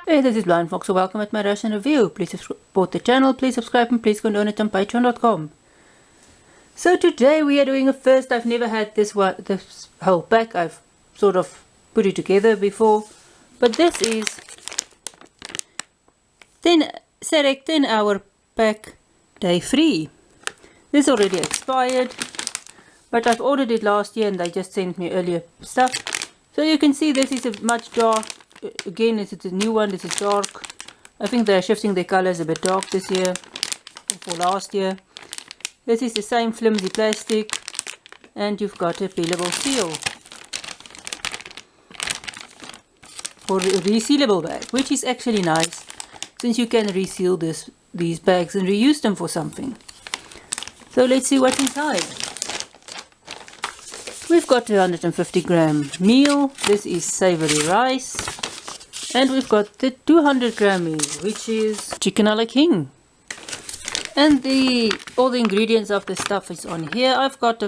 Hey, this is BlindFox, so welcome at my Ration review. Please support the channel, please subscribe, and please go donate on patreon.com. So today we are doing a first. I've never had this whole pack. I've sort of put it together before, but this is SERAC 10-hour pack day 3. This already expired, but I've ordered it last year and they just sent me earlier stuff. So you can see this is a much dark. Again, it's a new one. This is dark. I think they're shifting their colors a bit dark this year or for last year. This is the same flimsy plastic, and you've got a peelable seal or a resealable bag, which is actually nice since you can reseal these bags and reuse them for something. So let's see what's inside. We've got 250-gram meal. This is savory rice. And we've got the 200-gram meal, which is chicken a la king. And all the ingredients of the stuff is on here. I've got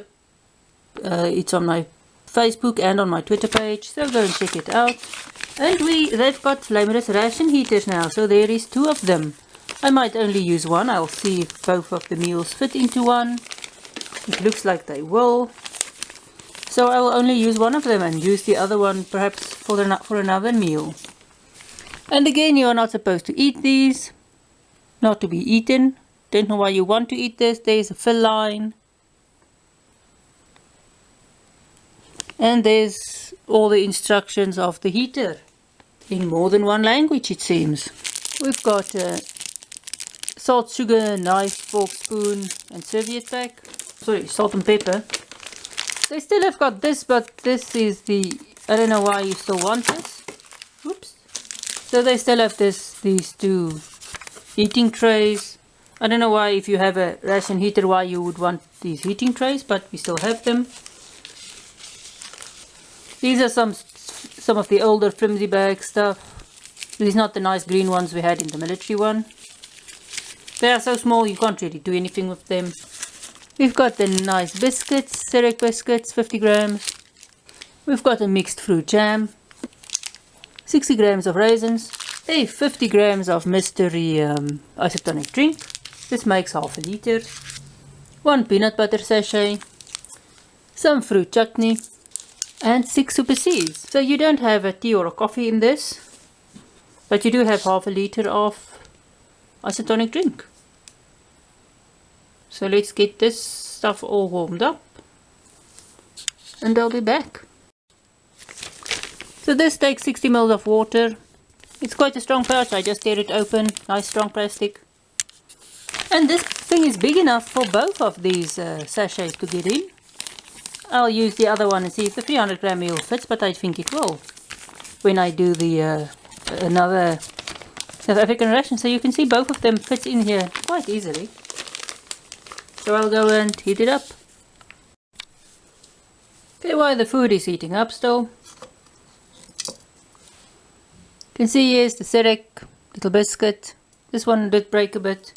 it's on my Facebook and on my Twitter page, so go and check it out. And they've got flameless ration heaters now, so there is 2 of them. I might only use one. I'll see if both of the meals fit into one. It looks like they will. So I will only use one of them and use the other one perhaps for another meal. And again, you are not supposed to eat these. Not to be eaten. Don't know why you want to eat this. There's a fill line. And there's all the instructions of the heater. In more than one language, it seems. We've got salt, sugar, knife, fork, spoon, and serviette pack. Sorry, salt and pepper. They still have got this, but this is I don't know why you still want this. Oops. So they still have these 2 heating trays. I don't know why, if you have a ration heater, why you would want these heating trays, but we still have them. These are some of the older flimsy bag stuff. These are not the nice green ones we had in the military one. They are so small you can't really do anything with them. We've got the nice biscuits, SERAC biscuits, 50 grams. We've got a mixed fruit jam, 60 grams of raisins, 50 grams of mystery isotonic drink. This makes half a liter. 1 peanut butter sachet, some fruit chutney, and 6 Super Cs. So you don't have a tea or a coffee in this, but you do have half a liter of isotonic drink. So let's get this stuff all warmed up and I'll be back. So this takes 60 ml of water. It's quite a strong pouch. I just tear it open. Nice strong plastic. And this thing is big enough for both of these sachets to get in. I'll use the other one and see if the 300-gram meal fits, but I think it will when I do the another South African ration. So you can see both of them fit in here quite easily. So I'll go and heat it up. Okay, while the food is heating up still, you can see here's the SERAC little biscuit. This one did break a bit.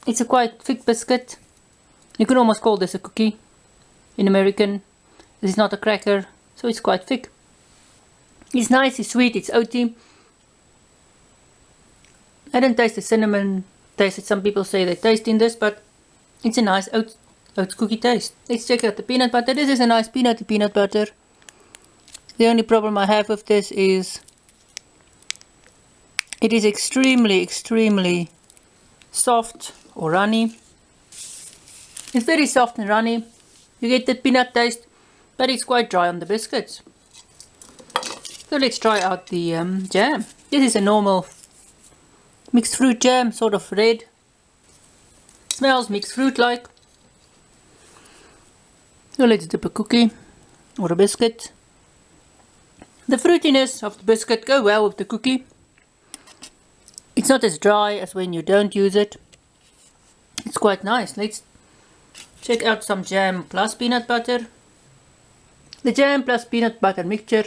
It's a quite thick biscuit. You can almost call this a cookie in American. This is not a cracker, so it's quite thick. It's nice, it's sweet, it's oaty. I don't taste the cinnamon taste. Some people say they taste in this, but it's a nice oats cookie taste. Let's check out the peanut butter. This is a nice peanut butter. The only problem I have with this is it is extremely soft or runny. It's very soft and runny. You get the peanut taste, but it's quite dry on the biscuits. So let's try out the jam. This is a normal mixed fruit jam, sort of red. Smells mixed fruit like. So let's dip a cookie or a biscuit. The fruitiness of the biscuit go well with the cookie. It's not as dry as when you don't use it. It's quite nice. Let's check out some jam plus peanut butter. The jam plus peanut butter mixture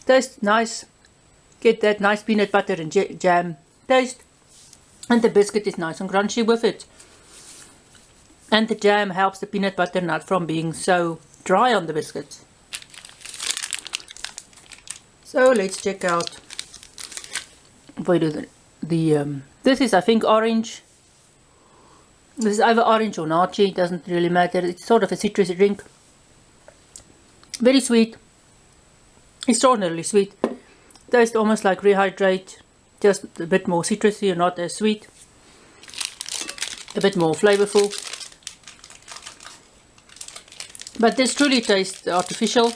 tastes nice. Get that nice peanut butter and jam taste. And the biscuit is nice and crunchy with it. And the jam helps the peanut butter not from being so dry on the biscuits. So let's check out. If I do this is, I think, orange. This is either orange or nachi, it doesn't really matter. It's sort of a citrusy drink. Very sweet. Extraordinarily sweet. Tastes almost like Rehydrate, just a bit more citrusy and not as sweet. A bit more flavorful. But this truly tastes artificial.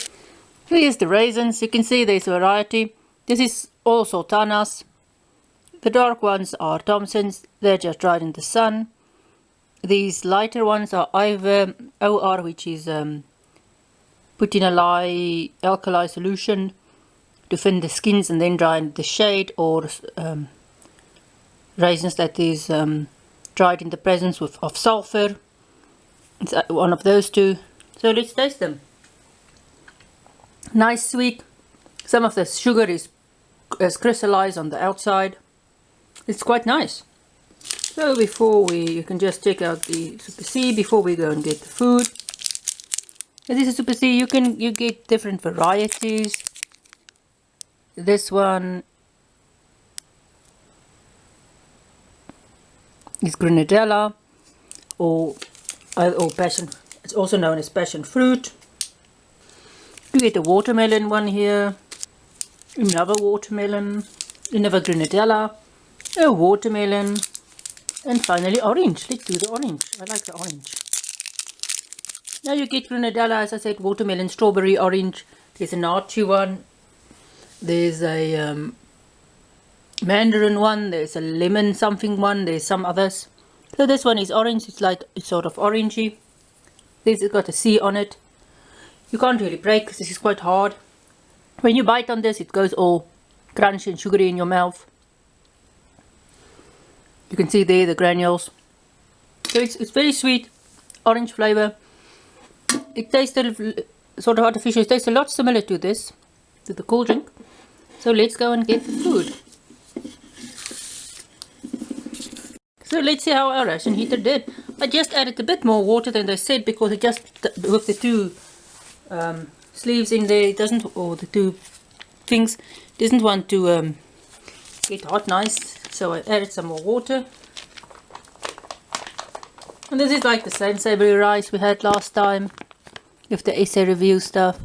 Here's the raisins. You can see there's a variety. This is all sultanas. The dark ones are Thompsons. They're just dried in the sun. These lighter ones are either OR, which is put in a lye alkali solution to thin the skins and then dry in the shade, or raisins that is dried in the presence of sulfur. It's one of those two. So let's taste them. Nice sweet. Some of the sugar is crystallized on the outside. It's quite nice. So you can just check out the Super C before we go and get the food. This is a Super C. You get different varieties. This one is Grenadella or passion. It's also known as passion fruit. You get a watermelon one here, another watermelon, another Grenadella, a watermelon, and finally orange. Let's do the orange. I like the orange. Now you get Grenadella, as I said, watermelon, strawberry, orange. There's a nachi one. There's a mandarin one. There's a lemon something one. There's some others. So this one is orange. It's sort of orangey. This has got a C on it. You can't really break because this is quite hard. When you bite on this, it goes all crunchy and sugary in your mouth. You can see there the granules. So it's very sweet, orange flavor. It tastes sort of artificial. It tastes a lot similar to this, to the cool drink. So let's go and get the food. So let's see how our ration heater did. I just added a bit more water than they said because it just, with the two sleeves in there, it doesn't, or the two things, doesn't want to get hot nice. So I added some more water. And this is like the same savory rice we had last time with the essay review stuff.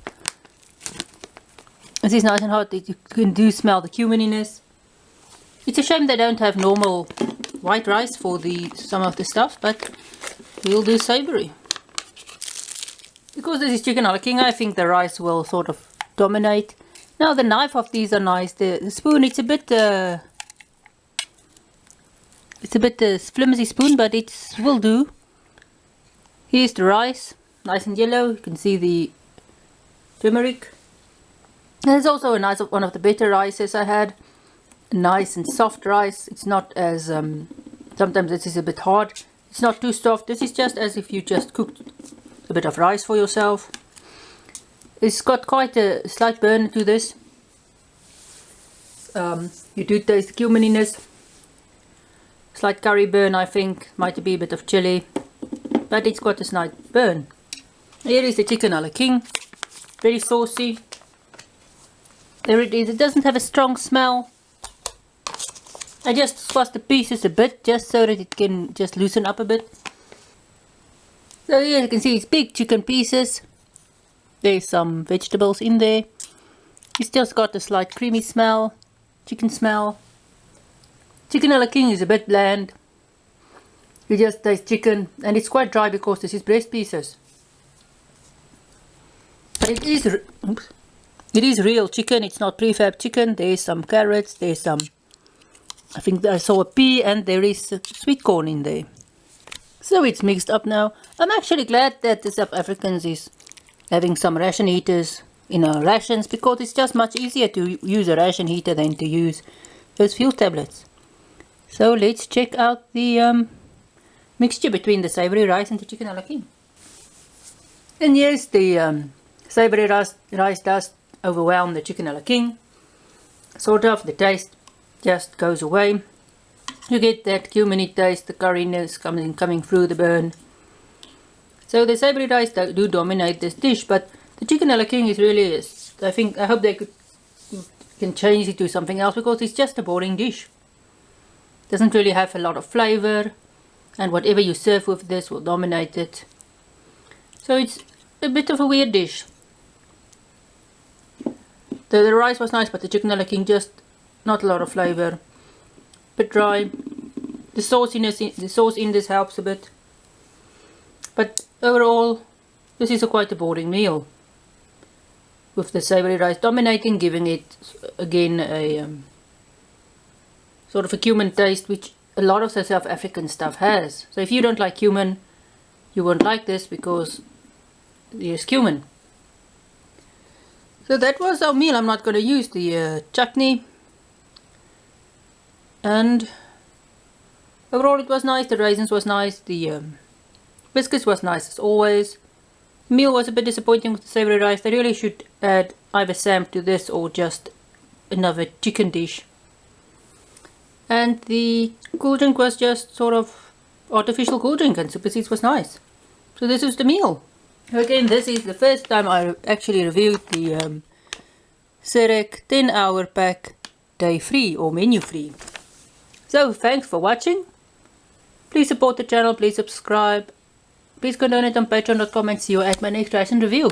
This is nice and hot. You can smell the cumininess. It's a shame they don't have normal white rice for some of the stuff, but we'll do savory. Because this is chicken a la king, I think the rice will sort of dominate. Now the knife of these are nice. The spoon, it's a bit flimsy spoon, but it will do. Here's the rice, nice and yellow. You can see the turmeric. There's also a nice one of the better rices I had. Nice and soft rice. It's not as sometimes this is a bit hard. It's not too soft. This is just as if you just cooked a bit of rice for yourself. It's got quite a slight burn to this. You do taste the cumininess. Slight curry burn, I think. Might be a bit of chili, but it's got a slight burn. Here is the chicken a la king. Very saucy. There it is. It doesn't have a strong smell. I just squash the pieces a bit just so that it can just loosen up a bit. So here you can see it's big chicken pieces. There's some vegetables in there. It's just got a slight creamy smell, chicken smell. Chicken a la king is a bit bland. You just taste chicken, and it's quite dry because this is breast pieces. But it is real chicken. It's not prefab chicken. There's some carrots. There's some, I think I saw a pea, and there is sweet corn in there. So it's mixed up now. I'm actually glad that the South Africans is having some ration heaters in our rations, because it's just much easier to use a ration heater than to use those fuel tablets. So let's check out the mixture between the savory rice and the chicken a la king. And yes, the savory rice does overwhelm the chicken a la king. Sort of, the taste just goes away. You get that cuminy taste, the curriness coming through the burn. So the savory rice do dominate this dish, but the chicken a la king is really, I hope they could can change it to something else because it's just a boring dish. Doesn't really have a lot of flavor, and whatever you serve with this will dominate it. So it's a bit of a weird dish. The rice was nice, but the chicken a la king just not a lot of flavor. Bit dry. The sauce in this helps a bit. But overall, this is quite a boring meal. With the savory rice dominating, giving it again a sort of a cumin taste, which a lot of the South African stuff has. So if you don't like cumin, you won't like this because there's cumin. So that was our meal. I'm not going to use the chutney. And overall it was nice. The raisins was nice. The biscuits was nice as always. The meal was a bit disappointing with the savory rice. They really should add either Sam to this or just another chicken dish. And the cool drink was just sort of artificial cool drink, and Super Seeds was nice. So this is the meal. Again, this is the first time I actually reviewed the SERAC 10-hour pack day free or menu free. So thanks for watching. Please support the channel, please subscribe. Please go donate on patreon.com and see you at my next Ration review.